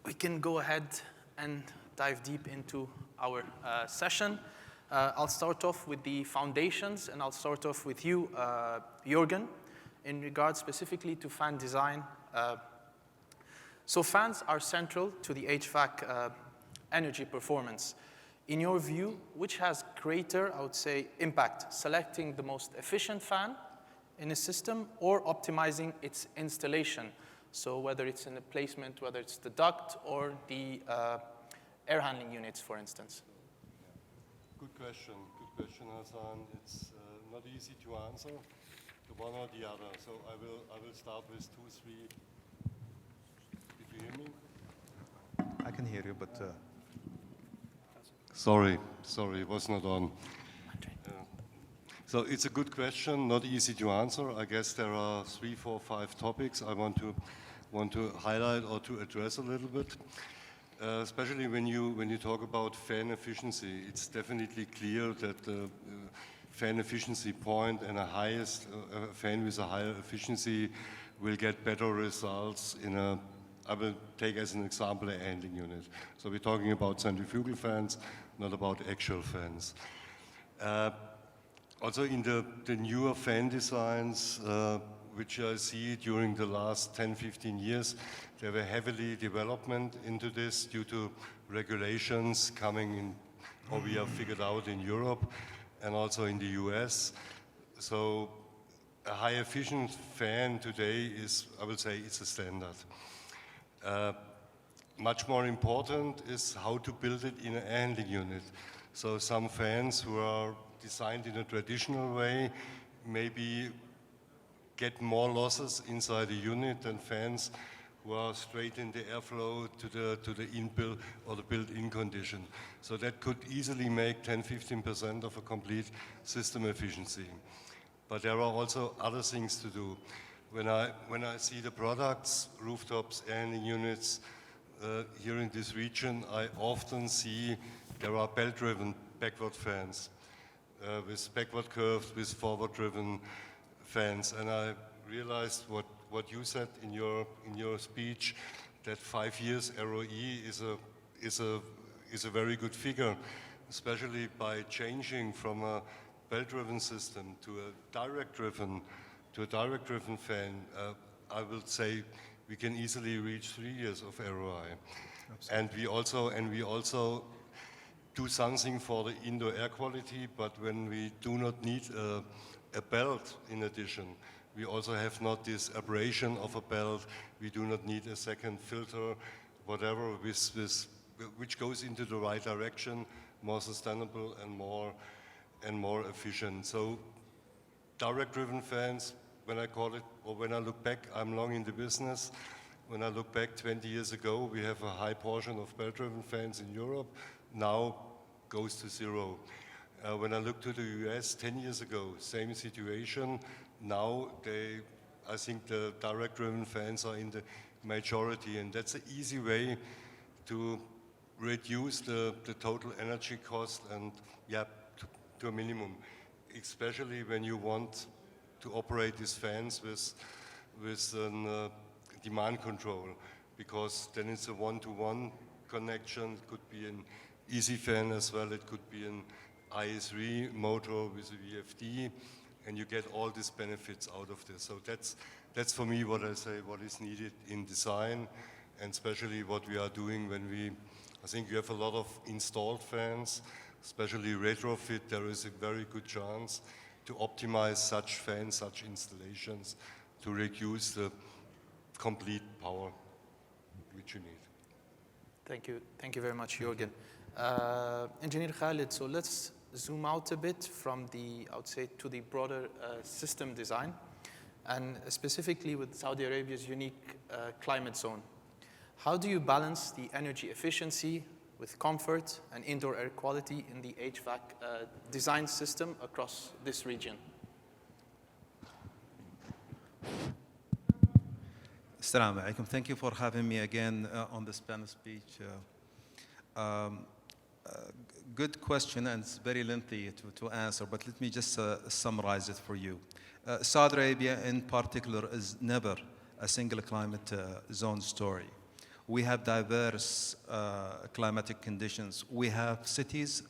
We can go ahead and dive deep into our session. I'll start off with the foundations, and I'll start off with you, Jürgen, in regards specifically to fan design. So fans are central to the HVAC energy performance. In your view, which has greater, I would say, impact, selecting the most efficient fan in a system or optimizing its installation? So whether it's in the placement, whether it's the duct or the air handling units, for instance. Good question, Hassan. It's not easy to answer, the one or the other. So I will start with 2, 3. Did you hear me? I can hear you, but... Sorry, it was not on. So it's a good question, not easy to answer. I guess there are 3, 4, 5 topics I want to highlight or to address a little bit. Especially when you talk about fan efficiency, it's definitely clear that the fan efficiency point and a fan with a higher efficiency will get better results in a, I will take as an example, a handling unit. So we're talking about centrifugal fans, not about actual fans. Also in the newer fan designs, which I see during the last 10, 15 years, there were heavily development into this due to regulations coming in, or we have figured out in Europe and also in the US. So a high efficient fan today is, I would say, it's a standard. Much more important is how to build it in a handling unit. So some fans who are designed in a traditional way maybe get more losses inside the unit than fans who are straight in the airflow to the inbuilt or the built-in condition. So that could easily make 10–15% of a complete system efficiency. But there are also other things to do. When I see the products, rooftops, handling units here in this region, I often see there are belt-driven backward fans with backward curves, with forward-driven fans. And I realized what you said in your speech, that 5 years ROE is a very good figure, especially by changing from a belt-driven system to a direct-driven fan. I will say we can easily reach 3 years of ROI. Absolutely. And we also do something for the indoor air quality, but when we do not need a belt in addition, we also have not this abrasion of a belt. We do not need a second filter, whatever, which goes into the right direction, more sustainable and more efficient. So direct-driven fans, when I call it, or when I look back, I'm long in the business. When I look back 20 years ago, we have a high portion of belt-driven fans in Europe. Now goes to 0. When I look to the US 10 years ago, same situation. Now I think the direct-driven fans are in the majority, and that's an easy way to reduce the total energy cost and to a minimum, especially when you want to operate these fans with demand control, because then it's a one-to-one connection. It could be an easy fan as well. It could be an IS3 motor with a VFD, and you get all these benefits out of this. So that's for me what I say, what is needed in design, and especially what we are doing when I think you have a lot of installed fans, especially retrofit. There is a very good chance to optimize such fans, such installations, to reduce the complete power which you need. Thank you very much, Jürgen. Engineer Khaled, so let's zoom out a bit from I would say, to the broader system design, and specifically with Saudi Arabia's unique climate zone. How do you balance the energy efficiency with comfort and indoor air quality in the HVAC design system across this region? Assalamu alaikum. Thank you for having me again on this panel speech. good question, and it's very lengthy to answer, but let me just summarize it for you. Saudi Arabia in particular is never a single climate zone story. We have diverse climatic conditions. We have cities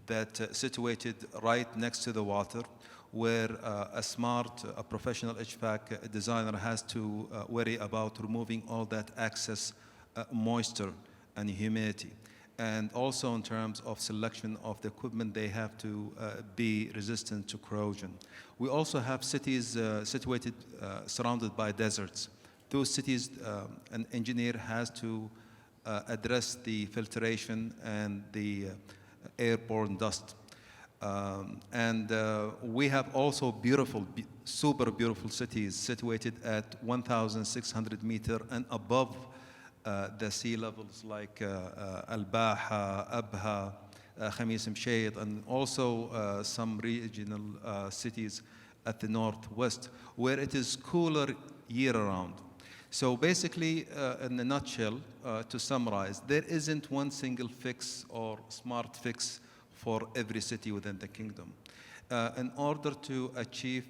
that situated right next to the water, where a professional HVAC designer has to worry about removing all that excess moisture and humidity. And also in terms of selection of the equipment, they have to be resistant to corrosion. We also have cities situated, surrounded by deserts. Those cities, an engineer has to address the filtration and the airborne dust. We have also beautiful, super beautiful cities situated at 1,600 meters and above the sea levels, like Albig, Abha, Khamis Mshayd, and also some regional cities at the northwest, where it is cooler year-round. So basically, in a nutshell, to summarize, there isn't one single fix or smart fix for every city within the kingdom. In order to achieve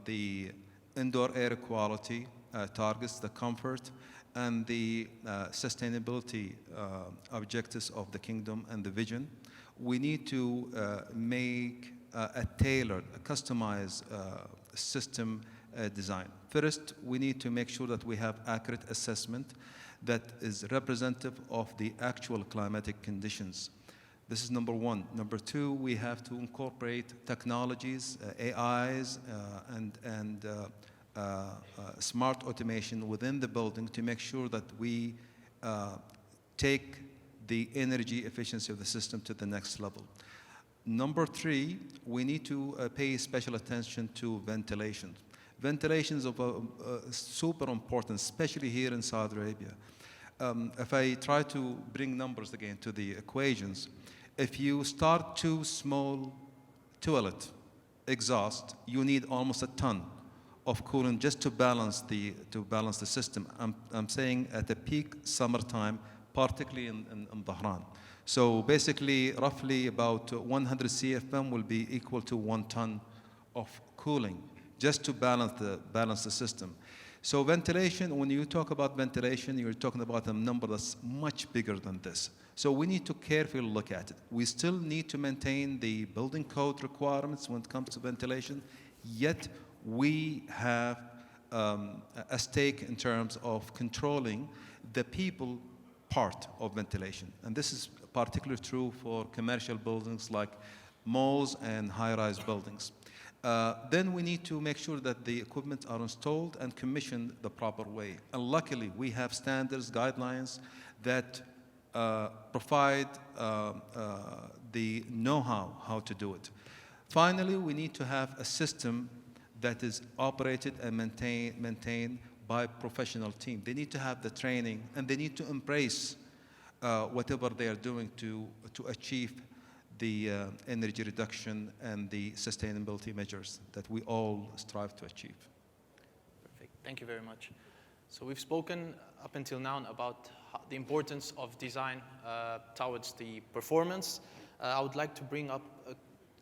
the indoor air quality targets, the comfort, and the sustainability objectives of the kingdom and the vision, we need to make a tailored, a customized system design. First, we need to make sure that we have accurate assessment that is representative of the actual climatic conditions. This is number one. Number two, we have to incorporate technologies, AIs, and smart automation within the building to make sure that we take the energy efficiency of the system to the next level. Number three, we need to pay special attention to ventilation. Ventilation is super important, especially here in Saudi Arabia. If I try to bring numbers again to the equations, if you start too small toilet exhaust, you need almost a ton of coolant just to balance the system. I'm saying at the peak summertime, particularly in Dhahran. So basically, roughly about 100 CFM will be equal to 1 ton of cooling, just to balance the system. So ventilation, when you talk about ventilation, you're talking about a number that's much bigger than this. So we need to carefully look at it. We still need to maintain the building code requirements when it comes to ventilation, yet we have a stake in terms of controlling the people part of ventilation. And this is particularly true for commercial buildings like malls and high-rise buildings. Then we need to make sure that the equipment are installed and commissioned the proper way. And luckily, we have standards, guidelines that provide the know-how how to do it. Finally, we need to have a system that is operated and maintained by a professional team. They need to have the training, and they need to embrace whatever they are doing to achieve the energy reduction and the sustainability measures that we all strive to achieve. Perfect. Thank you very much. So we've spoken up until now about the importance of design towards the performance. I would like to bring up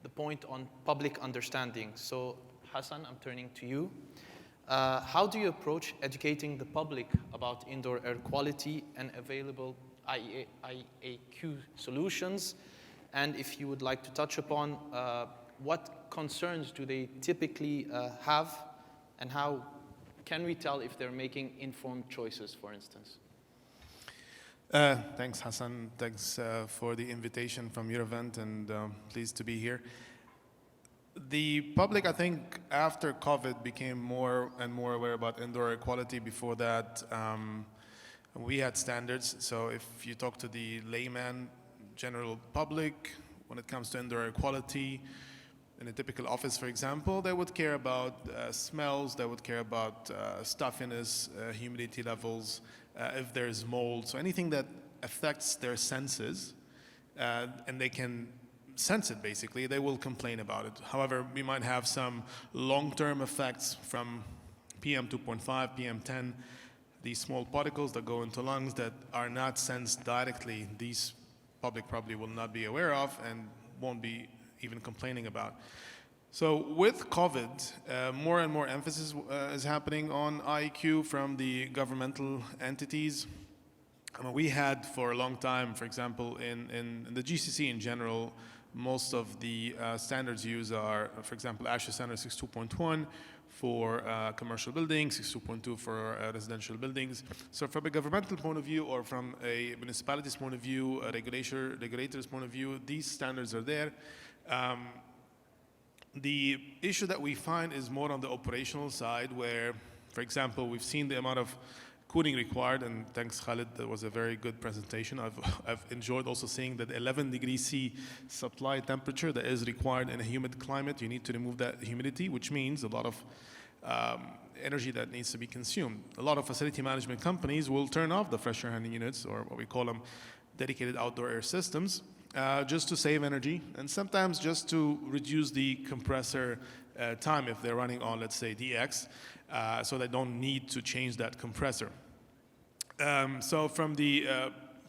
the point on public understanding. So Hassan, I'm turning to you. How do you approach educating the public about indoor air quality and available IAQ solutions? And if you would like to touch upon what concerns do they typically have, and how can we tell if they're making informed choices, for instance? Thanks, Hassan. Thanks for the invitation from your event, and pleased to be here. The public, I think, after COVID became more and more aware about indoor air quality. Before that, we had standards. So if you talk to the layman, general public, when it comes to indoor air quality, in a typical office, for example, they would care about smells, they would care about stuffiness, humidity levels, if there's mold, so anything that affects their senses, and they can sense it basically, they will complain about it. However, we might have some long-term effects from PM 2.5, PM 10, these small particles that go into lungs that are not sensed directly. These public probably will not be aware of and won't be even complaining about. So with COVID, more and more emphasis is happening on IAQ from the governmental entities. I mean, we had for a long time, for example, in the GCC in general, most of the standards used are, for example, ASHRAE standard 62.1 for commercial buildings, 62.2 for residential buildings. So from a governmental point of view or from a municipality's point of view, a regulator's point of view, these standards are there. The issue that we find is more on the operational side where, for example, we've seen the amount of cooling required, and thanks Khaled, that was a very good presentation. I've enjoyed also seeing that 11 degrees C supply temperature that is required in a humid climate. You need to remove that humidity, which means a lot of energy that needs to be consumed. A lot of facility management companies will turn off the fresh air handling units, or what we call them dedicated outdoor air systems, just to save energy, and sometimes just to reduce the compressor time if they're running on, let's say, DX, so they don't need to change that compressor. So from the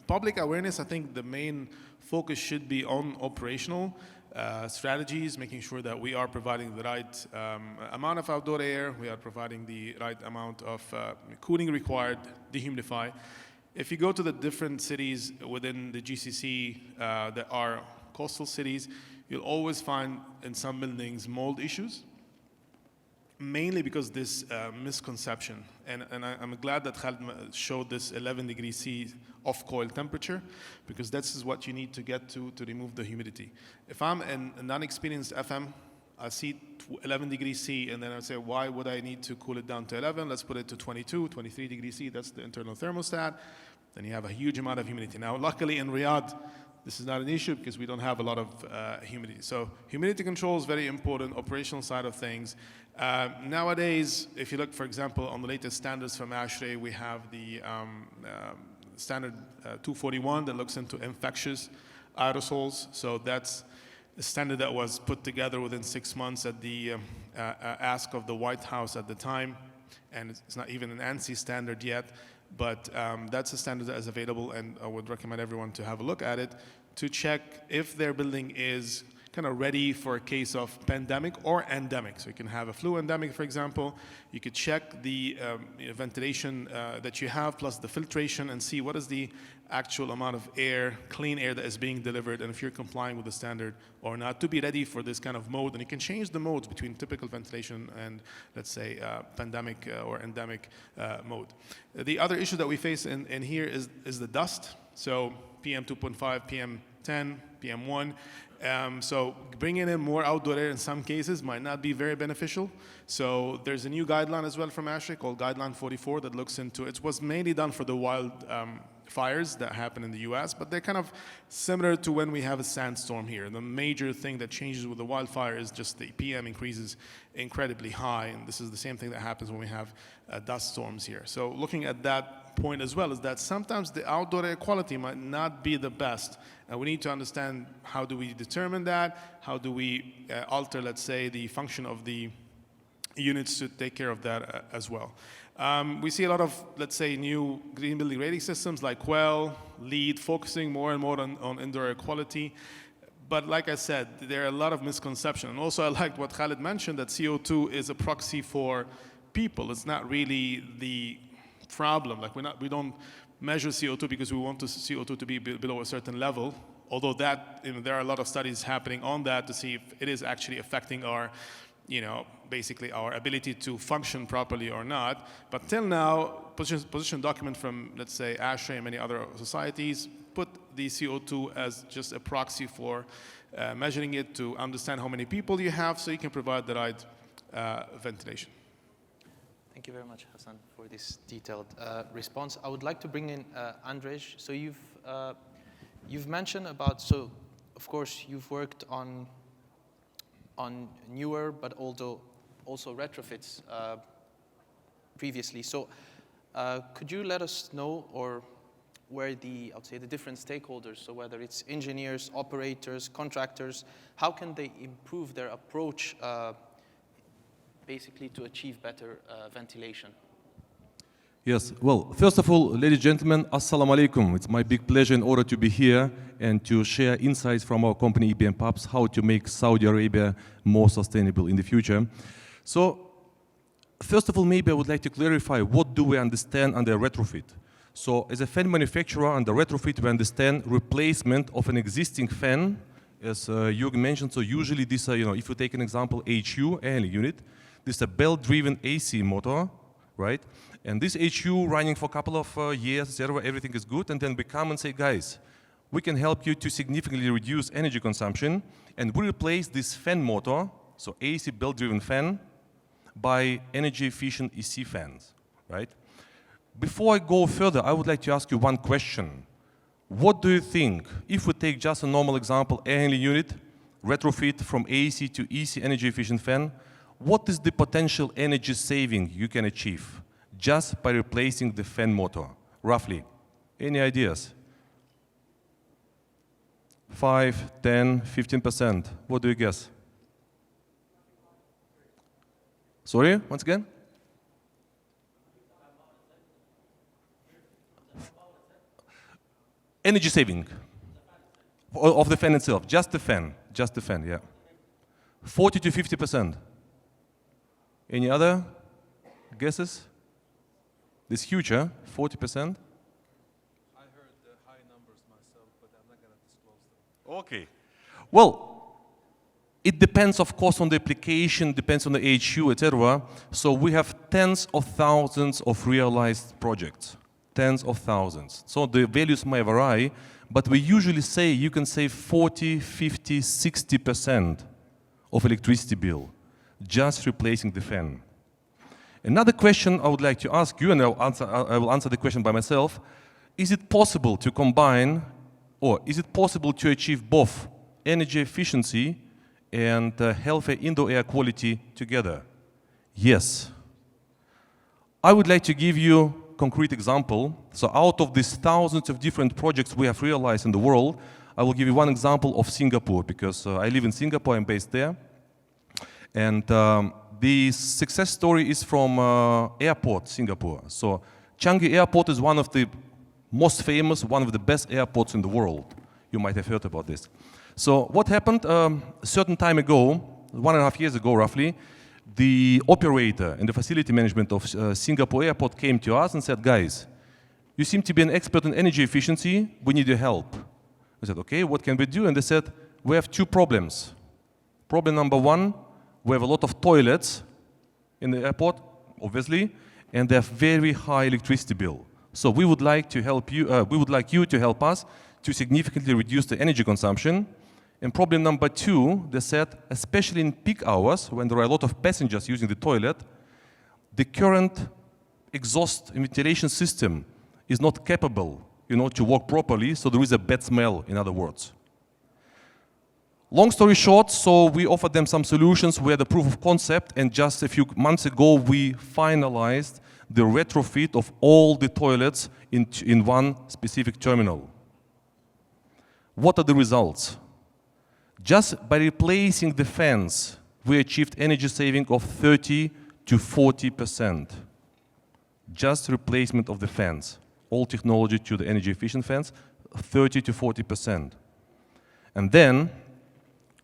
public awareness, I think the main focus should be on operational strategies, making sure that we are providing the right amount of outdoor air, we are providing the right amount of cooling required, dehumidify. If you go to the different cities within the GCC that are coastal cities, you'll always find in some buildings mold issues, mainly because this misconception. And I'm glad that Khaled showed this 11 degrees C off-coil temperature, because this is what you need to get to remove the humidity. If I'm a non-experienced FM, I see 11 degrees C, and then I say, why would I need to cool it down to 11? Let's put it to 22, 23 degrees C. That's the internal thermostat. Then you have a huge amount of humidity. Now, luckily in Riyadh, this is not an issue because we don't have a lot of humidity. So humidity control is very important, operational side of things. Nowadays, if you look, for example, on the latest standards from ASHRAE, we have the standard 241 that looks into infectious aerosols. So that's a standard that was put together within 6 months at the ask of the White House at the time. And it's not even an ANSI standard yet. But that's a standard that is available, and I would recommend everyone to have a look at it to check if their building is kind of ready for a case of pandemic or endemic. So you can have a flu endemic, for example. You could check the ventilation that you have plus the filtration and see what is the actual amount of air, clean air that is being delivered, and if you're complying with the standard or not, to be ready for this kind of mode. And you can change the modes between typical ventilation and, let's say, pandemic or endemic mode. The other issue that we face in here is the dust. So PM 2.5, PM 10, PM 1. So bringing in more outdoor air in some cases might not be very beneficial. So there's a new guideline as well from ASHRAE called Guideline 44 that looks into, it was mainly done for the wild fires that happen in the US, but they're kind of similar to when we have a sandstorm here. The major thing that changes with the wildfire is just the PM increases incredibly high, and this is the same thing that happens when we have dust storms here. So looking at that point as well is that sometimes the outdoor air quality might not be the best, and we need to understand how do we determine that, how do we alter, let's say, the function of the units to take care of that as well. We see a lot of, let's say, new green building rating systems like WELL, LEED, focusing more and more on indoor air quality. But like I said, there are a lot of misconceptions. And also I liked what Khaled mentioned, that CO2 is a proxy for people. It's not really the problem. Like we don't measure CO2 because we want CO2 to be below a certain level. Although that, there are a lot of studies happening on that to see if it is actually affecting our, basically our ability to function properly or not. But till now, position document from, let's say, ASHRAE and many other societies put the CO2 as just a proxy for measuring it to understand how many people you have so you can provide the right ventilation. Thank you very much, Hassan, for this detailed response. I would like to bring in Andrej. So you've mentioned about, so of course you've worked on newer but also retrofits previously. So could you let us know, or where I would say the different stakeholders, so whether it's engineers, operators, contractors, how can they improve their approach basically to achieve better ventilation? Yes, well, first of all, ladies and gentlemen, assalamu alaikum. It's my big pleasure and honor to be here and to share insights from our company ebm-papst, how to make Saudi Arabia more sustainable in the future. So, first of all, maybe I would like to clarify what do we understand under retrofit. So, as a fan manufacturer, under retrofit, we understand replacement of an existing fan, as Jürgen mentioned. So, usually this, if you take an example, HU, air handling unit, this is a belt-driven AC motor, right? And this HU running for a couple of years, etc., everything is good, and then we come and say, guys, we can help you to significantly reduce energy consumption, and we replace this fan motor, so AC belt-driven fan, by energy-efficient EC fans, right? Before I go further, I would like to ask you one question. What do you think, if we take just a normal example, air handling unit, retrofit from AC to EC energy-efficient fan, what is the potential energy saving you can achieve just by replacing the fan motor, roughly? Any ideas? 5, 10, 15%. What do you guess? Sorry, once again? Energy saving of the fan itself, just the fan, yeah. 40 to 50%. Any other guesses? This huge, huh? 40%? I heard the high numbers myself, but I'm not going to disclose them. Okay. Well, it depends, of course, on the application, depends on the HU, etc. So we have tens of thousands of realized projects. Tens of thousands. So the values may vary, but we usually say you can save 40, 50, 60% of electricity bill just replacing the fan. Another question I would like to ask you, and I will answer the question by myself, is it possible to combine, or is it possible to achieve both energy efficiency and healthy indoor air quality together? Yes. I would like to give you a concrete example. So out of these thousands of different projects we have realized in the world, I will give you one example of Singapore, because I live in Singapore, I'm based there. And the success story is from airport, Singapore. So Changi Airport is one of the most famous, one of the best airports in the world. You might have heard about this. So what happened a certain time ago, 1.5 years ago roughly, the operator and the facility management of Singapore Airport came to us and said, guys, you seem to be an expert in energy efficiency, we need your help. We said, okay, what can we do? And they said, we have 2 problems. Problem number 1, we have a lot of toilets in the airport, obviously, and they have very high electricity bill. So we would like to help you, we would like you to help us to significantly reduce the energy consumption. And problem number 2, they said, especially in peak hours, when there are a lot of passengers using the toilet, the current exhaust and ventilation system is not capable, to work properly, so there is a bad smell, in other words. Long story short, so we offered them some solutions. We had a proof of concept, and just a few months ago, we finalized the retrofit of all the toilets in one specific terminal. What are the results? Just by replacing the fans, we achieved energy saving of 30 to 40%. Just replacement of the fans. All technology to the energy efficient fans, 30 to 40%. And then,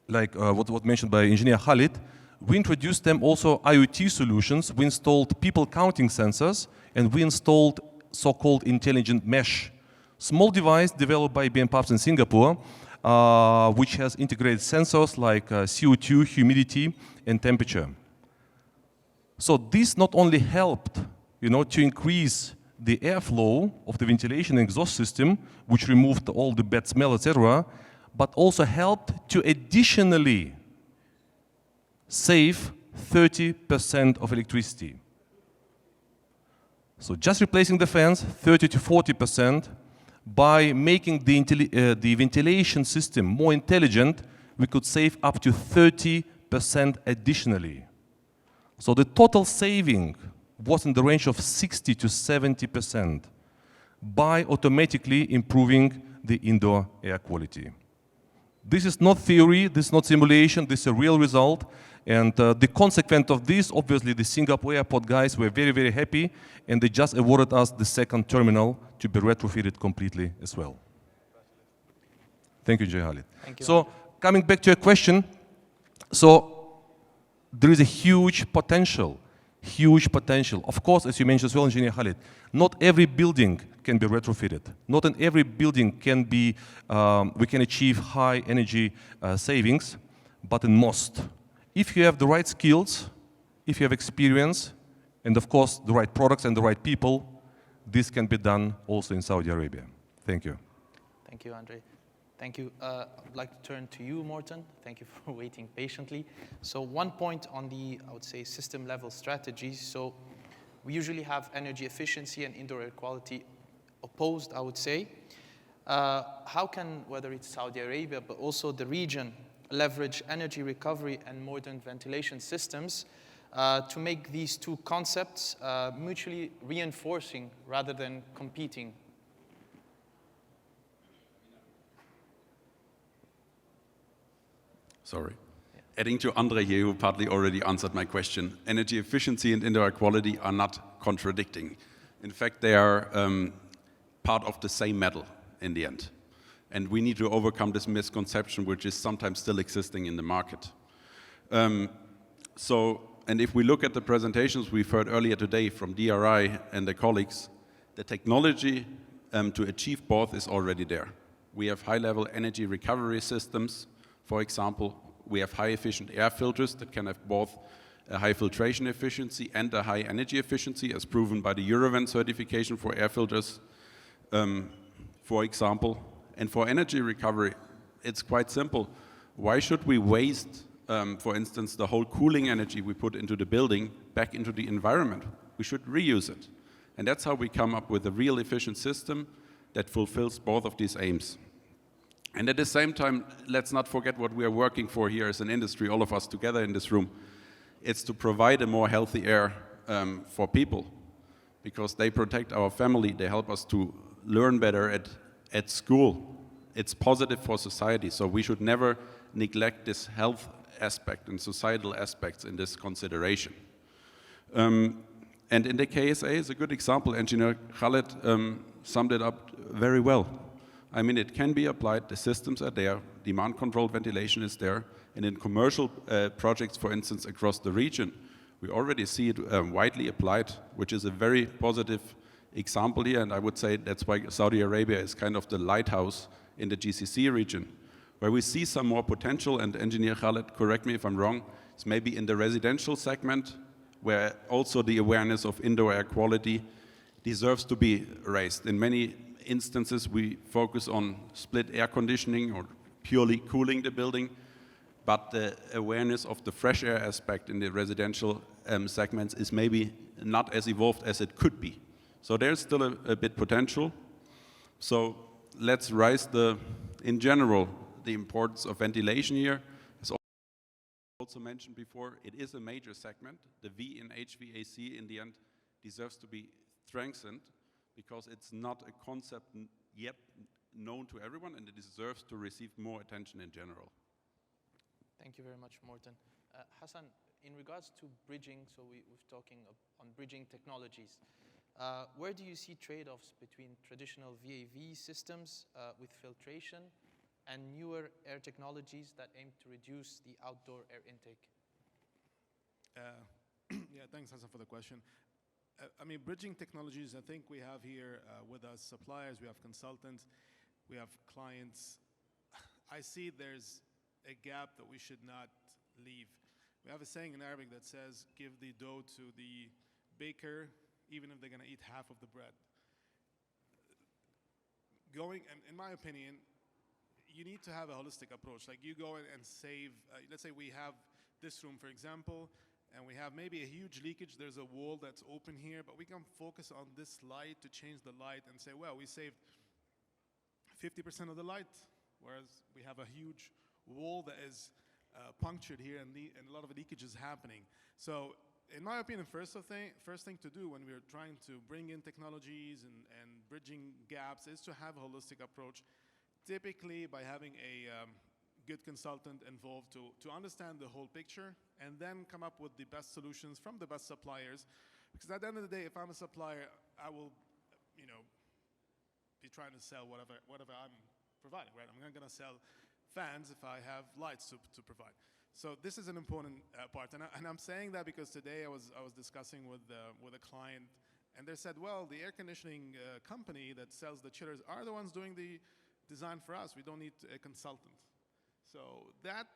like what mentioned by engineer Khaled, we introduced them also IoT solutions. We installed people counting sensors, and we installed so-called intelligent mesh. Small device developed by ebm-papst in Singapore, which has integrated sensors like CO2, humidity, and temperature. So this not only helped, to increase the airflow of the ventilation and exhaust system, which removed all the bad smell, etc., but also helped to additionally save 30% of electricity. So just replacing the fans, 30 to 40%, by making the ventilation system more intelligent, we could save up to 30% additionally. So the total saving was in the range of 60 to 70% by automatically improving the indoor air quality. This is not theory, this is not simulation, this is a real result. And the consequence of this, obviously the Singapore airport guys were very, very happy, and they just awarded us the second terminal to be retrofitted completely as well. Thank you, Khaled. Thank you. So, coming back to your question, so there is a huge potential. Of course, as you mentioned as well, Engineer Khaled, not every building can be retrofitted. Not in every building can be, we can achieve high energy savings, but in most. If you have the right skills, if you have experience, and of course the right products and the right people, this can be done also in Saudi Arabia. Thank you. Thank you, Andrej. Thank you. I'd like to turn to you, Morten. Thank you for waiting patiently. So one point on the, I would say, system level strategies. So we usually have energy efficiency and indoor air quality opposed, I would say. How can, whether it's Saudi Arabia, but also the region, leverage energy recovery and modern ventilation systems to make these two concepts mutually reinforcing rather than competing? Sorry. Yeah. Adding to Andrej here, who partly already answered my question, energy efficiency and indoor air quality are not contradicting. In fact, they are part of the same medal in the end. And we need to overcome this misconception, which is sometimes still existing in the market. And if we look at the presentations we've heard earlier today from DRI and their colleagues, the technology to achieve both is already there. We have high-level energy recovery systems. For example, we have high-efficient air filters that can have both a high filtration efficiency and a high energy efficiency, as proven by the Eurovent certification for air filters, for example. And for energy recovery, it's quite simple. Why should we waste, for instance, the whole cooling energy we put into the building back into the environment? We should reuse it. And that's how we come up with a real efficient system that fulfills both of these aims. And at the same time, let's not forget what we are working for here as an industry, all of us together in this room. It's to provide a more healthy air for people, because they protect our family, they help us to learn better at school. It's positive for society, so we should never neglect this health aspect and societal aspects in this consideration. And in the KSA is a good example. Engineer Khaled summed it up very well. I mean, it can be applied, the systems are there, demand-controlled ventilation is there, and in commercial projects, for instance, across the region, we already see it widely applied, which is a very positive example here, and I would say that's why Saudi Arabia is kind of the lighthouse in the GCC region, where we see some more potential, and Engineer Khaled, correct me if I'm wrong, it's maybe in the residential segment, where also the awareness of indoor air quality deserves to be raised. In many instances, we focus on split air conditioning or purely cooling the building, but the awareness of the fresh air aspect in the residential segments is maybe not as evolved as it could be. So there's still a bit potential. So let's raise in general, the importance of ventilation here. As also mentioned before, it is a major segment. The V in HVAC in the end deserves to be strengthened, because it's not a concept yet known to everyone, and it deserves to receive more attention in general. Thank you very much, Morten. Hassan, in regards to bridging, so we're talking on bridging technologies. Where do you see trade-offs between traditional VAV systems with filtration and newer air technologies that aim to reduce the outdoor air intake? Yeah, thanks, Hassan, for the question. I mean, bridging technologies, I think we have here with us suppliers, we have consultants, we have clients. I see there's a gap that we should not leave. We have a saying in Arabic that says, give the dough to the baker, even if they're going to eat half of the bread. In my opinion, you need to have a holistic approach. Like, you go in and save, let's say we have this room, for example, and we have maybe a huge leakage. There's a wall that's open here, but we can focus on this light to change the light and say, well, we saved 50% of the light, whereas we have a huge wall that is punctured here, and a lot of leakage is happening. So in my opinion, first thing to do when we're trying to bring in technologies and bridging gaps is to have a holistic approach, typically by having a good consultant involved to understand the whole picture and then come up with the best solutions from the best suppliers. Because at the end of the day, if I'm a supplier, I will, be trying to sell whatever I'm providing, right? I'm not going to sell fans if I have lights to provide. So this is an important part, and I'm saying that because today I was discussing with a client, and they said, well, the air conditioning company that sells the chillers are the ones doing the design for us. We don't need a consultant. So that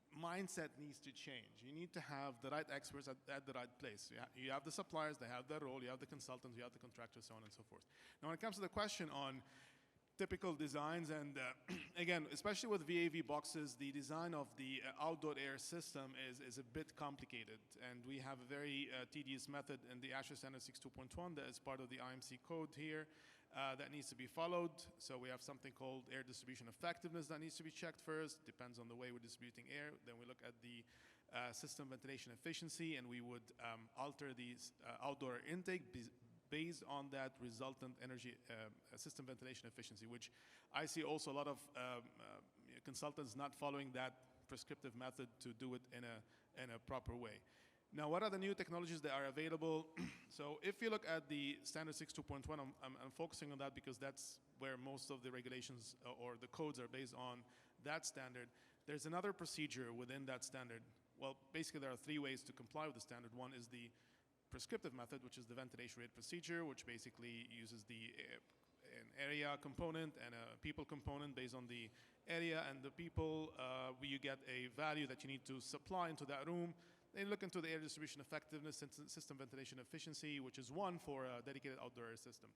mindset needs to change. You need to have the right experts at the right place. You have the suppliers, they have their role, you have the consultants, you have the contractors, so on and so forth. Now when it comes to the question on typical designs, and again, especially with VAV boxes, the design of the outdoor air system is a bit complicated, and we have a very tedious method in the ASHRAE standard 6.2.1 that is part of the IMC code here that needs to be followed. So we have something called air distribution effectiveness that needs to be checked first, depends on the way we're distributing air. Then we look at the system ventilation efficiency, and we would alter the outdoor intake based on that resultant energy system ventilation efficiency, which I see also a lot of consultants not following that prescriptive method to do it in a proper way. Now, what are the new technologies that are available? So if you look at the standard 6.2.1, I'm focusing on that because that's where most of the regulations or the codes are based on that standard. There's another procedure within that standard. Well, basically there are three ways to comply with the standard. One is the prescriptive method, which is the ventilation rate procedure, which basically uses an area component and a people component based on the area and the people. You get a value that you need to supply into that room. Then you look into the air distribution effectiveness and system ventilation efficiency, which is one for a dedicated outdoor air system.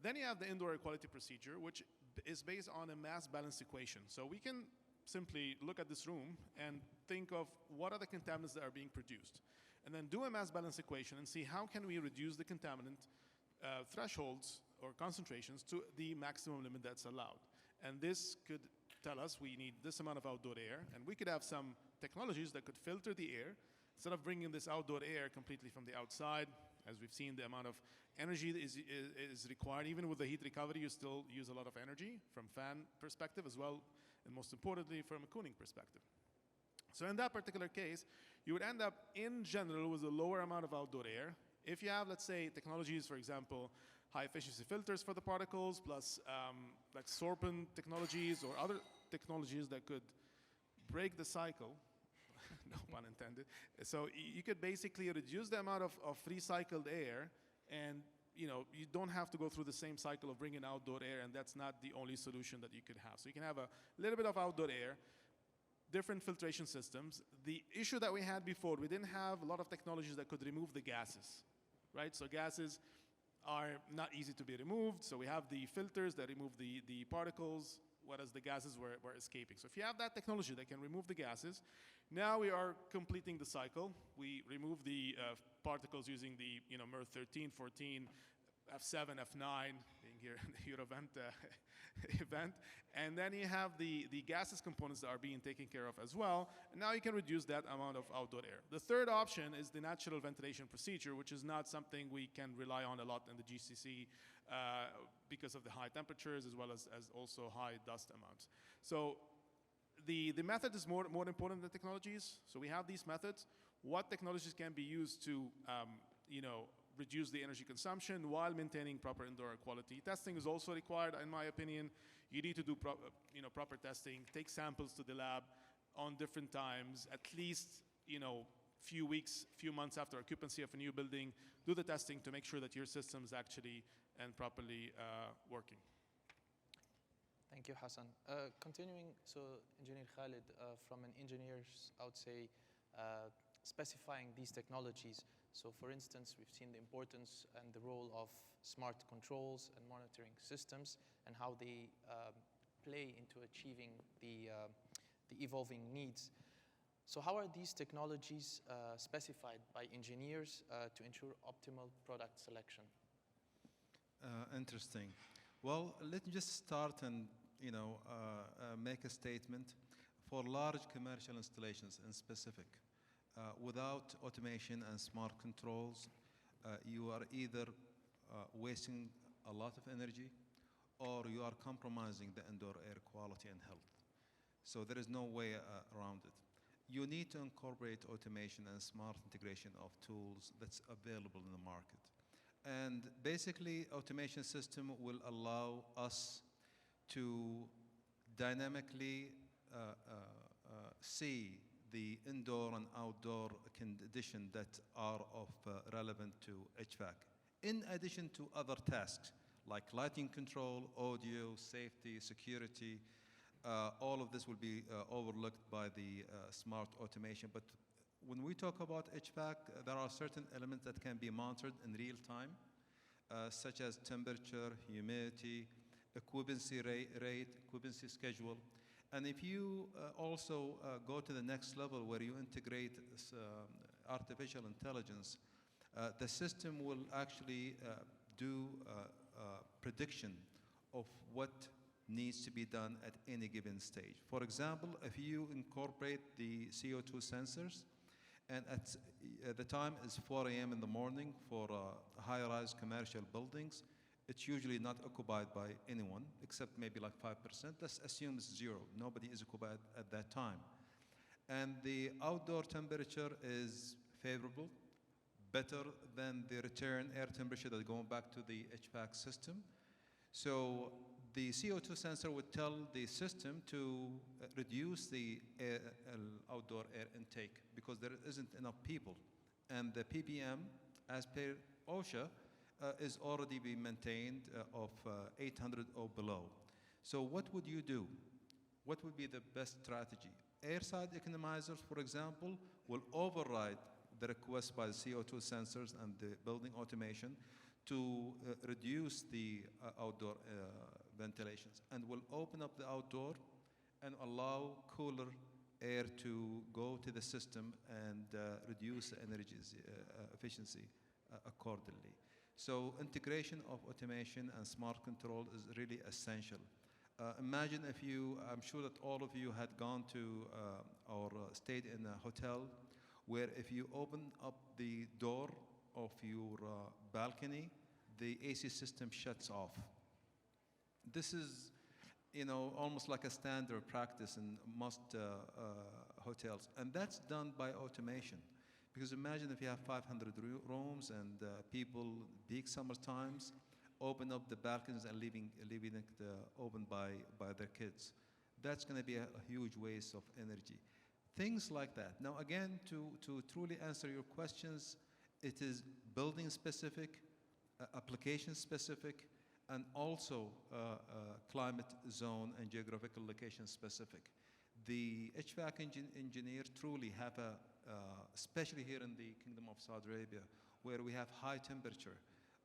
Then you have the indoor air quality procedure, which is based on a mass balance equation. So we can simply look at this room and think of what are the contaminants that are being produced, and then do a mass balance equation and see how can we reduce the contaminant thresholds or concentrations to the maximum limit that's allowed. And this could tell us we need this amount of outdoor air, and we could have some technologies that could filter the air instead of bringing this outdoor air completely from the outside. As we've seen, the amount of energy is required. Even with the heat recovery, you still use a lot of energy from fan perspective as well, and most importantly, from a cooling perspective. So in that particular case, you would end up, in general, with a lower amount of outdoor air. If you have, let's say, technologies, for example, high-efficiency filters for the particles, plus like sorbent technologies or other technologies that could break the cycle, no pun intended. So you could basically reduce the amount of recycled air, and you don't have to go through the same cycle of bringing outdoor air, and that's not the only solution that you could have. So you can have a little bit of outdoor air, different filtration systems. The issue that we had before, we didn't have a lot of technologies that could remove the gases, right? So gases are not easy to be removed, so we have the filters that remove the particles, whereas the gases were escaping. So if you have that technology that can remove the gases, now we are completing the cycle. We remove the particles using the MER 13, 14, F7, F9, being here in the Eurovent event. And then you have the gases components that are being taken care of as well. And now you can reduce that amount of outdoor air. The third option is the natural ventilation procedure, which is not something we can rely on a lot in the GCC because of the high temperatures as well as also high dust amounts. So the method is more important than technologies. So we have these methods. What technologies can be used to reduce the energy consumption while maintaining proper indoor air quality? Testing is also required, in my opinion. You need to do proper testing, take samples to the lab on different times, at least few weeks, few months after occupancy of a new building. Do the testing to make sure that your system is actually and properly working. Thank you, Hassan. Continuing, so Engineer Khaled, from an engineer's, I would say, specifying these technologies. So for instance, we've seen the importance and the role of smart controls and monitoring systems and how they play into achieving the evolving needs. So how are these technologies specified by engineers to ensure optimal product selection? Interesting. Well, let me just start and make a statement. For large commercial installations in specific, without automation and smart controls, you are either wasting a lot of energy or you are compromising the indoor air quality and health. So there is no way around it. You need to incorporate automation and smart integration of tools that's available in the market. And basically, automation system will allow us to dynamically see the indoor and outdoor conditions that are relevant to HVAC, in addition to other tasks like lighting control, audio, safety, security. All of this will be overlooked by the smart automation. But when we talk about HVAC, there are certain elements that can be monitored in real time, such as temperature, humidity, occupancy rate, occupancy schedule. And if you also go to the next level where you integrate artificial intelligence, the system will actually do prediction of what needs to be done at any given stage. For example, if you incorporate the CO2 sensors, and at the time is 4 a.m. in the morning for high-rise commercial buildings, it's usually not occupied by anyone, except maybe like 5%. Let's assume it's zero. Nobody is occupied at that time. And the outdoor temperature is favorable, better than the return air temperature that's going back to the HVAC system. So the CO2 sensor would tell the system to reduce the outdoor air intake because there isn't enough people. And the ppm, as per OSHA, is already being maintained of 800 or below. So what would you do? What would be the best strategy? Airside economizers, for example, will override the request by the CO2 sensors and the building automation to reduce the outdoor ventilations, and will open up the outdoor and allow cooler air to go to the system and reduce the energy efficiency accordingly. So integration of automation and smart control is really essential. Imagine if you, I'm sure that all of you had gone to or stayed in a hotel where if you open up the door of your balcony, the AC system shuts off. This is, almost like a standard practice in most hotels, and that's done by automation. Because imagine if you have 500 rooms and people, peak summer times, open up the balconies and leaving it open by their kids. That's going to be a huge waste of energy. Things like that. Now, again, to truly answer your questions, it is building specific, application specific, and also climate zone and geographical location specific. The HVAC engineer truly have especially here in the Kingdom of Saudi Arabia, where we have high temperature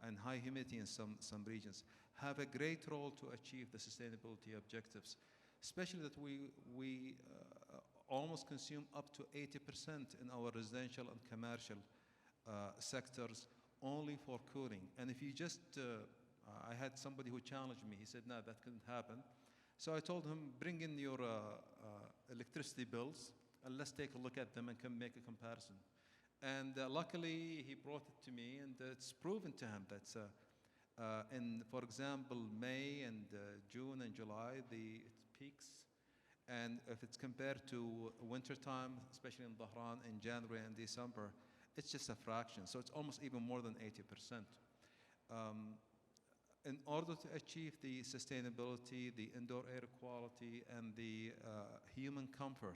and high humidity in some regions, have a great role to achieve the sustainability objectives, especially that we almost consume up to 80% in our residential and commercial sectors only for cooling. And if you just, I had somebody who challenged me. He said, no, that couldn't happen. So I told him, bring in your electricity bills, and let's take a look at them and can make a comparison. And luckily, he brought it to me, and it's proven to him that in, for example, May and June and July, it peaks. And if it's compared to wintertime, especially in Bahrain in January and December, it's just a fraction. So it's almost even more than 80%. In order to achieve the sustainability, the indoor air quality, and the human comfort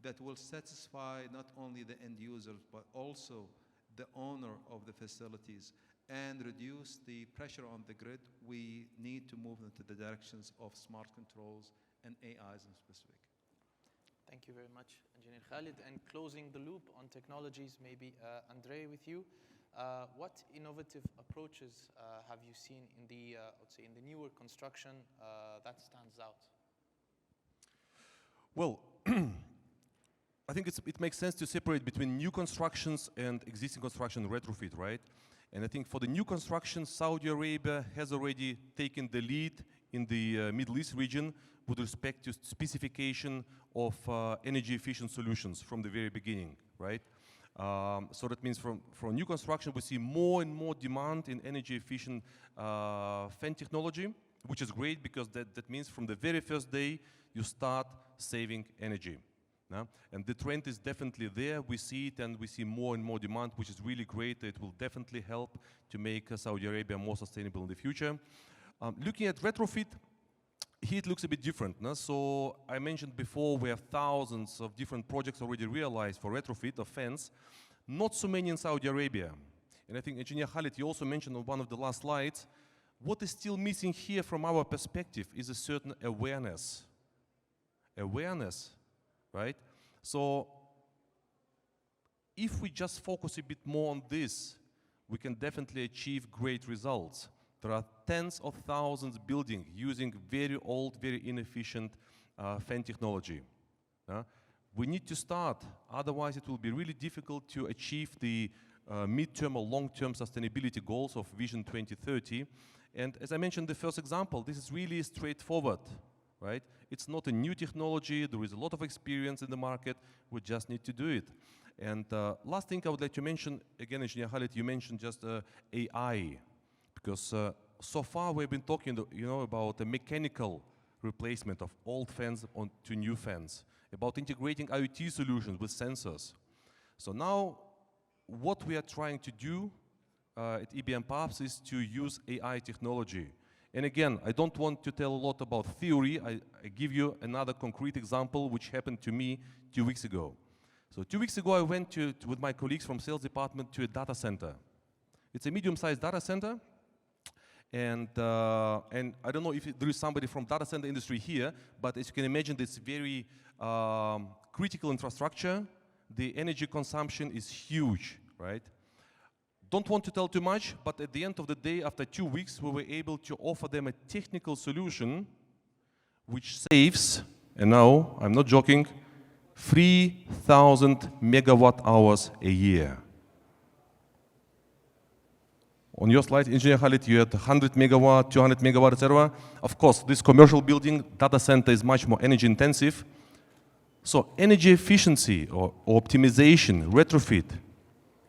that will satisfy not only the end users, but also the owner of the facilities, and reduce the pressure on the grid, we need to move into the directions of smart controls and AIs in specific. Thank you very much, Engineer Khaled. And closing the loop on technologies, maybe Andrej with you. What innovative approaches have you seen in the, let's say, in the newer construction that stands out? Well, I think it makes sense to separate between new constructions and existing construction retrofit, right? And I think for the new construction, Saudi Arabia has already taken the lead in the Middle East region with respect to specification of energy efficient solutions from the very beginning, right? So that means from new construction, we see more and more demand in energy efficient fan technology, which is great because that means from the very first day, you start saving energy. And the trend is definitely there. We see it, and we see more and more demand, which is really great. It will definitely help to make Saudi Arabia more sustainable in the future. Looking at retrofit, here it looks a bit different. So I mentioned before, we have thousands of different projects already realized for retrofit of fans. Not so many in Saudi Arabia. And I think Engineer Khaled, you also mentioned on one of the last slides, what is still missing here from our perspective is a certain awareness. Awareness, right? So if we just focus a bit more on this, we can definitely achieve great results. There are tens of thousands building using very old, very inefficient fan technology. We need to start, otherwise it will be really difficult to achieve the mid-term or long-term sustainability goals of Vision 2030. And as I mentioned, the first example, this is really straightforward, right? It's not a new technology, there is a lot of experience in the market, we just need to do it. And last thing I would like to mention, again, Engineer Khaled, you mentioned just AI. Because so far we've been talking, about the mechanical replacement of old fans onto new fans, about integrating IoT solutions with sensors. So now, what we are trying to do at ebm-papst is to use AI technology. And again, I don't want to tell a lot about theory. I give you another concrete example which happened to me 2 weeks ago. So 2 weeks ago, I went with my colleagues from sales department to a data center. It's a medium-sized data center. And I don't know if there is somebody from data center industry here, but as you can imagine, it's very critical infrastructure. The energy consumption is huge, right? Don't want to tell too much, but at the end of the day, after 2 weeks, we were able to offer them a technical solution which saves, and now, I'm not joking, 3,000 megawatt hours a year. On your slide, Engineer Khaled, you had 100 megawatt, 200 megawatt, etc. Of course, this commercial building, data center is much more energy intensive. So energy efficiency or optimization, retrofit,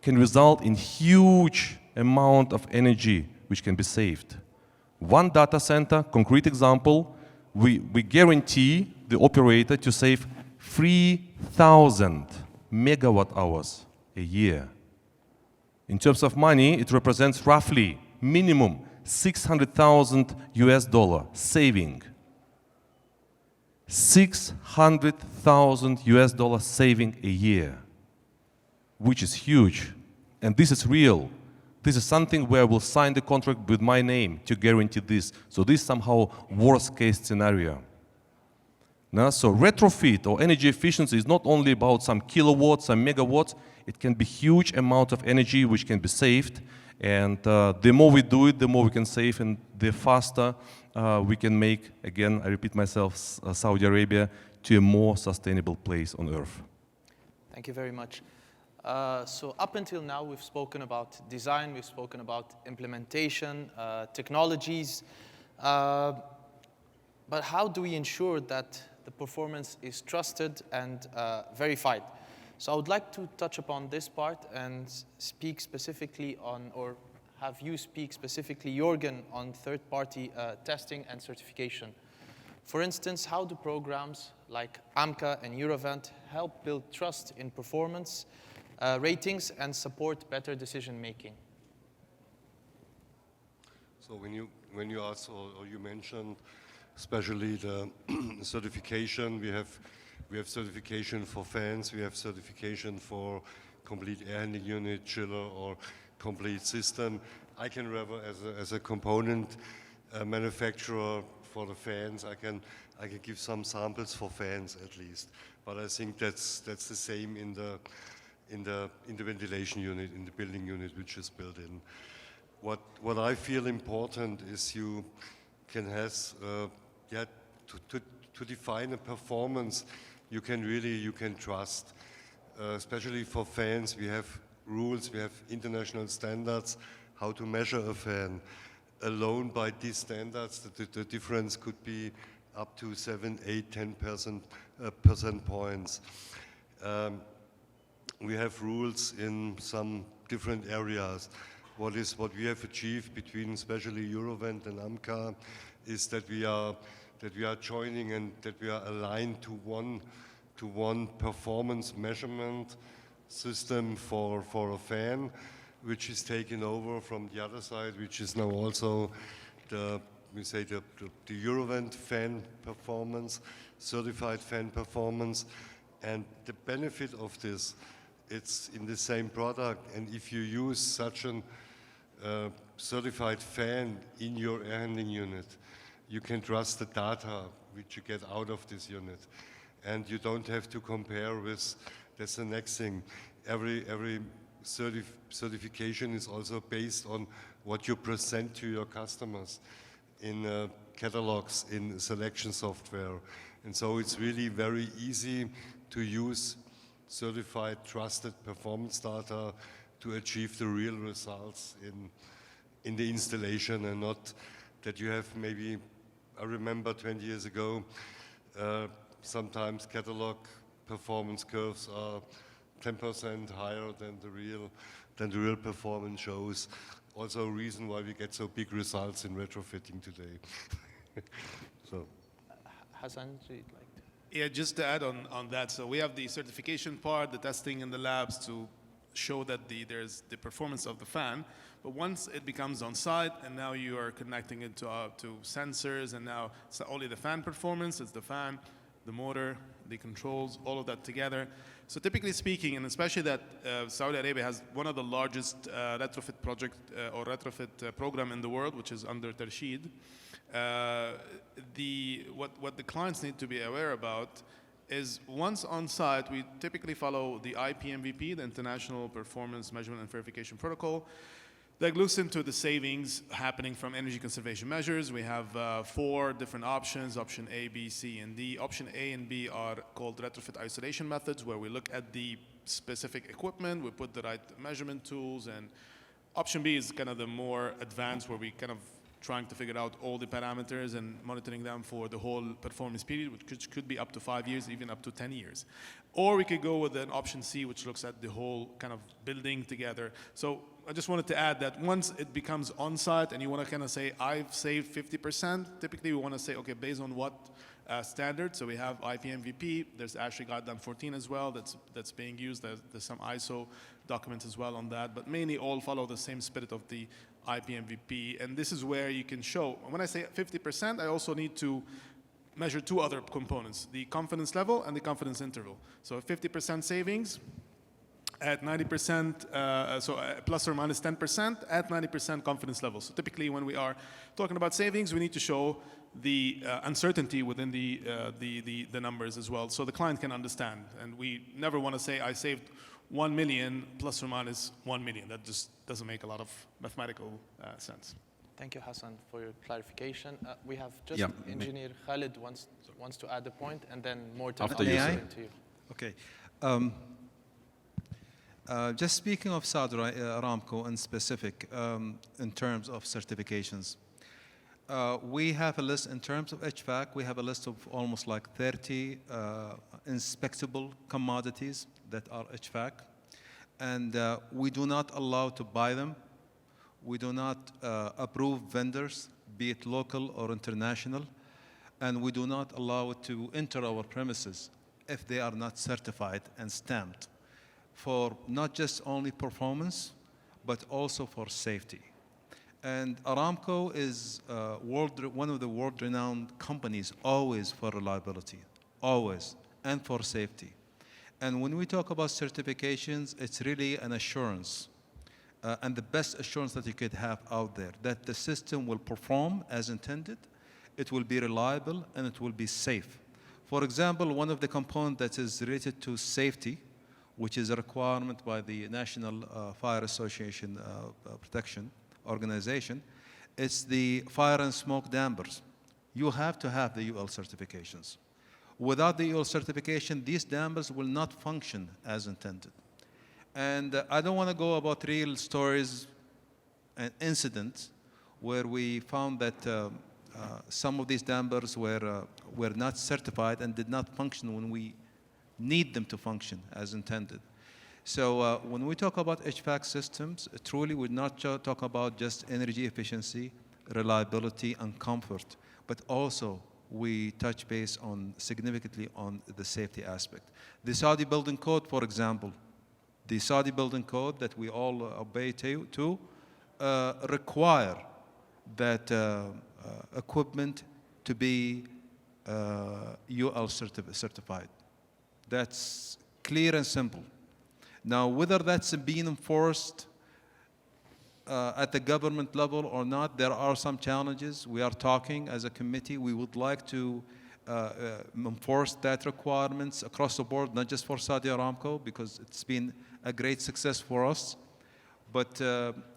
can result in huge amount of energy which can be saved. One data center, concrete example, we guarantee the operator to save 3,000 megawatt hours a year. In terms of money, it represents roughly minimum $600,000 US saving. $600,000 US saving a year, which is huge. And this is real. This is something where we'll sign the contract with my name to guarantee this. So this is somehow worst case scenario. Now, so retrofit or energy efficiency is not only about some kilowatts, some megawatts, it can be huge amount of energy which can be saved. And the more we do it, the more we can save, and the faster we can make, again, I repeat myself, Saudi Arabia to a more sustainable place on earth. Thank you very much. So up until now, we've spoken about design, we've spoken about implementation, technologies. But how do we ensure that the performance is trusted and verified? So I would like to touch upon this part and speak specifically on, or have you speak specifically, Jürgen, on third-party testing and certification. For instance, how do programs like AMCA and Eurovent help build trust in performance ratings and support better decision-making? So when you asked or you mentioned, especially the certification, we have certification for fans, we have certification for complete air handling unit, chiller, or complete system. I can rather, as a component manufacturer for the fans, I can give some samples for fans at least. But I think that's the same in the ventilation unit, in the building unit, which is built in. What I feel important is you can have to define a performance you can trust. Especially for fans, we have rules, we have international standards, how to measure a fan. Alone by these standards, the difference could be up to 7, 8, 10% points. We have rules in some different areas. What we have achieved between especially Eurovent and AMCA is that we that we are joining and that we are aligned to one performance measurement system for a fan, which is taken over from the other side, which is now also the Eurovent fan performance, certified fan performance. And the benefit of this, it's in the same product, and if you use such a certified fan in your air handling unit, you can trust the data which you get out of this unit. And you don't have to compare with, that's the next thing. Every certification is also based on what you present to your customers in catalogs, in selection software. And so it's really very easy to use certified, trusted performance data to achieve the real results in the installation, and not that you have maybe, I remember 20 years ago, sometimes catalog performance curves are 10% higher than the real performance shows. Also a reason why we get so big results in retrofitting today. So. Hassan, so you'd like to? Yeah, just to add on that, so we have the certification part, the testing in the labs to show that there's the performance of the fan, but once it becomes on site and now you are connecting it to sensors, and now it's not only the fan performance, it's the fan, the motor, the controls, all of that together. So typically speaking, and especially that Saudi Arabia has one of the largest retrofit project or retrofit program in the world, which is under Tershid. What the clients need to be aware about is once on site, we typically follow the IPMVP, the International Performance Measurement and Verification Protocol, that looks into the savings happening from energy conservation measures. We have 4 different options, option A, B, C, and D. Option A and B are called retrofit isolation methods, where we look at the specific equipment, we put the right measurement tools, and option B is kind of the more advanced, where we kind of trying to figure out all the parameters and monitoring them for the whole performance period, which could be up to 5 years, even up to 10 years. Or we could go with an option C, which looks at the whole kind of building together. So I just wanted to add that once it becomes on-site and you want to kind of say, I've saved 50%, typically we want to say, okay, based on what standard? So we have IPMVP, there's actually Guideline 14 as well that's being used. There's some ISO documents as well on that, but mainly all follow the same spirit of the IPMVP. And this is where you can show, when I say 50%, I also need to measure 2 other components, the confidence level and the confidence interval. So 50% savings at 90%, plus or minus 10% at 90% confidence level. So typically when we are talking about savings, we need to show the uncertainty within the numbers as well, so the client can understand. And we never want to say I saved 1 million plus or minus 1 million. That just doesn't make a lot of mathematical sense. Thank you, Hassan, for your clarification. We have just Engineer Khaled wants to add a point, and then Morten. After you, sir. To you. Okay. Just speaking of Saudi Aramco in specific, in terms of certifications, we have a list in terms of HVAC. We have a list of almost like 30 inspectable commodities that are HVAC, and we do not allow to buy them. We do not approve vendors, be it local or international, and we do not allow it to enter our premises if they are not certified and stamped for not just only performance, but also for safety. And Aramco is one of the world-renowned companies always for reliability, always, and for safety. And when we talk about certifications, it's really an assurance, and the best assurance that you could have out there, that the system will perform as intended, it will be reliable, and it will be safe. For example, one of the components that is related to safety, which is a requirement by the National Fire Association Protection Organization, it's the fire and smoke dampers. You have to have the UL certifications. Without the UL certification, these dampers will not function as intended. And I don't want to go about real stories and incidents where we found that some of these dampers were not certified and did not function when we need them to function as intended. So when we talk about HVAC systems, truly we're not talk about just energy efficiency, reliability, and comfort, but also we touch base on significantly on the safety aspect. The Saudi Building Code, for example, the Saudi Building Code that we all obey to require that equipment to be UL certified. That's clear and simple. Now, whether that's being enforced at the government level or not, there are some challenges. We are talking as a committee. We would like to enforce that requirements across the board, not just for Saudi Aramco, because it's been a great success for us. But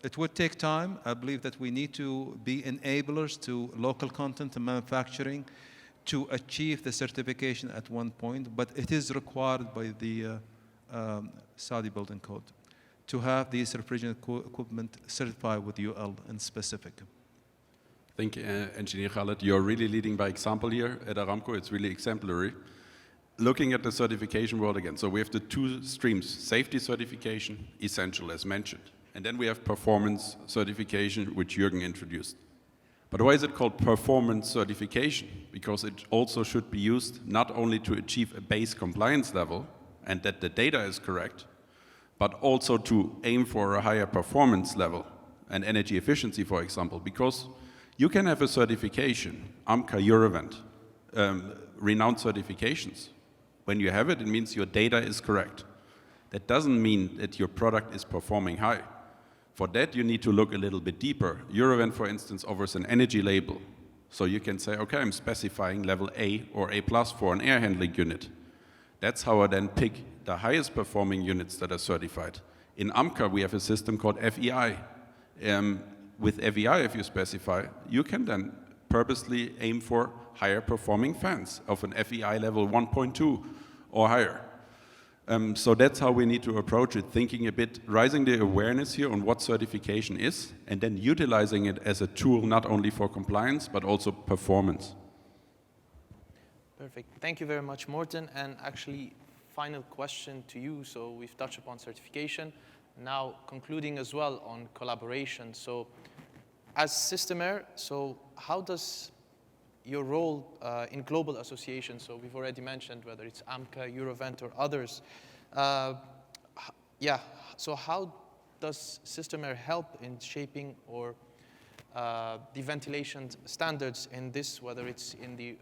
it would take time. I believe that we need to be enablers to local content and manufacturing to achieve the certification at one point, but it is required by the Saudi Building Code to have these refrigerant equipment certified with UL in specific. Thank you, Engineer Khaled. You're really leading by example here at Aramco. It's really exemplary. Looking at the certification world again, so we have the two streams, safety certification, essential as mentioned, and then we have performance certification, which Jürgen introduced. But why is it called performance certification? Because it also should be used not only to achieve a base compliance level and that the data is correct, but also to aim for a higher performance level and energy efficiency, for example, because you can have a certification, AMCA, Eurovent, renowned certifications. When you have it, it means your data is correct. That doesn't mean that your product is performing high. For that, you need to look a little bit deeper. Eurovent, for instance, offers an energy label. So you can say, okay, I'm specifying level A or A+ for an air handling unit. That's how I then pick the highest performing units that are certified. In AMCA, we have a system called FEI. With FEI, if you specify, you can then purposely aim for higher performing fans of an FEI level 1.2 or higher. So that's how we need to approach it, thinking a bit, raising the awareness here on what certification is, and then utilizing it as a tool not only for compliance, but also performance. Perfect. Thank you very much, Morten. And actually, final question to you. So we've touched upon certification. Now concluding as well on collaboration. So as Systemair, so how does your role in global associations, so we've already mentioned whether it's AMCA, Eurovent, or others, so how does Systemair help in shaping or the ventilation standards in this, whether it's in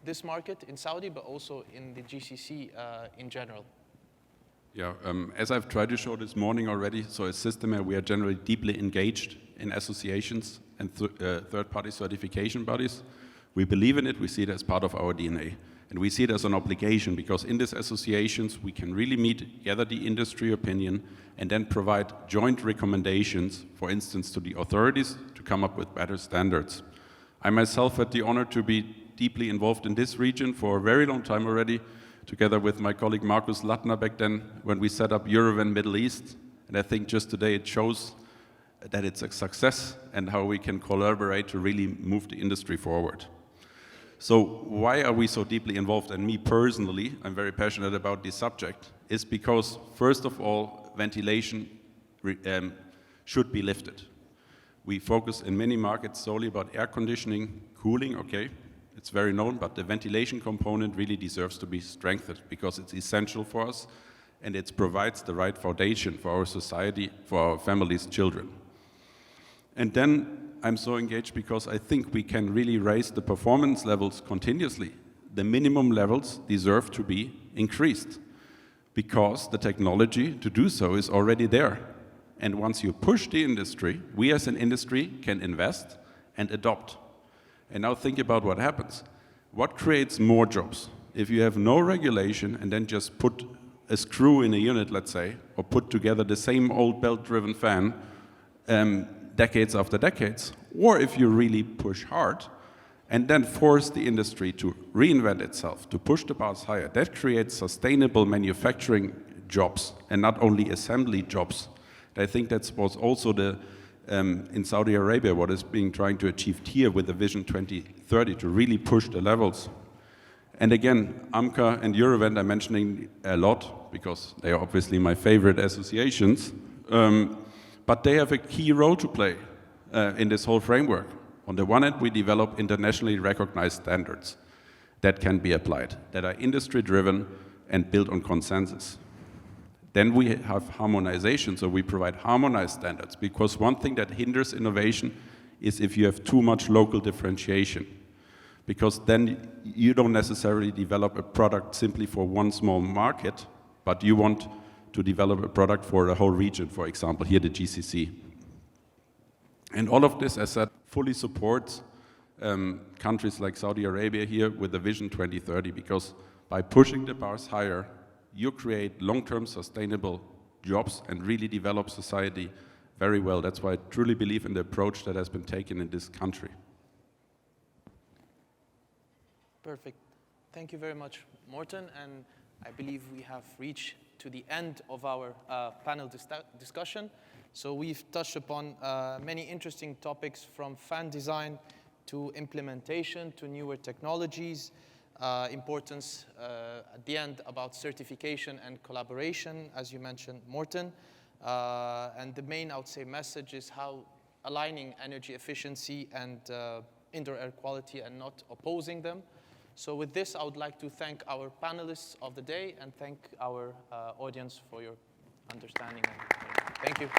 this market in Saudi, but also in the GCC in general? Yeah, as I've tried to show this morning already, so as Systemair, we are generally deeply engaged in associations and third-party certification bodies. We believe in it, we see it as part of our DNA. And we see it as an obligation because in these associations, we can really meet, gather the industry opinion, and then provide joint recommendations, for instance, to the authorities to come up with better standards. I myself had the honor to be deeply involved in this region for a very long time already, together with my colleague Markus Lattner back then, when we set up Eurovent Middle East. And I think just today it shows that it's a success and how we can collaborate to really move the industry forward. So why are we so deeply involved? And me personally, I'm very passionate about this subject, is because, first of all, ventilation should be lifted. We focus in many markets solely about air conditioning, cooling, okay, it's very known, but the ventilation component really deserves to be strengthened because it's essential for us and it provides the right foundation for our society, for our families, children. And then I'm so engaged because I think we can really raise the performance levels continuously. The minimum levels deserve to be increased because the technology to do so is already there. And once you push the industry, we as an industry can invest and adopt. And now think about what happens. What creates more jobs? If you have no regulation and then just put a screw in a unit, let's say, or put together the same old belt-driven fan decades after decades, or if you really push hard and then force the industry to reinvent itself, to push the bars higher, that creates sustainable manufacturing jobs and not only assembly jobs. I think that was also the in Saudi Arabia, what is being trying to achieve here with the Vision 2030 to really push the levels. And again, AMCA and Eurovent I'm mentioning a lot because they are obviously my favorite associations, but they have a key role to play in this whole framework. On the one hand, we develop internationally recognized standards that can be applied, that are industry-driven and built on consensus. Then we have harmonization, so we provide harmonized standards, because one thing that hinders innovation is if you have too much local differentiation, because then you don't necessarily develop a product simply for one small market, but you want to develop a product for a whole region, for example, here the GCC. And all of this, as said, fully supports countries like Saudi Arabia here with the Vision 2030, because by pushing the bars higher, you create long-term sustainable jobs and really develop society very well. That's why I truly believe in the approach that has been taken in this country. Perfect. Thank you very much, Morten. And I believe we have reached to the end of our panel discussion. So we've touched upon many interesting topics, from fan design to implementation to newer technologies, importance at the end about certification and collaboration, as you mentioned, Morten. And the main, I would say, message is how aligning energy efficiency and indoor air quality and not opposing them. So with this, I would like to thank our panelists of the day and thank our audience for your understanding. Thank you.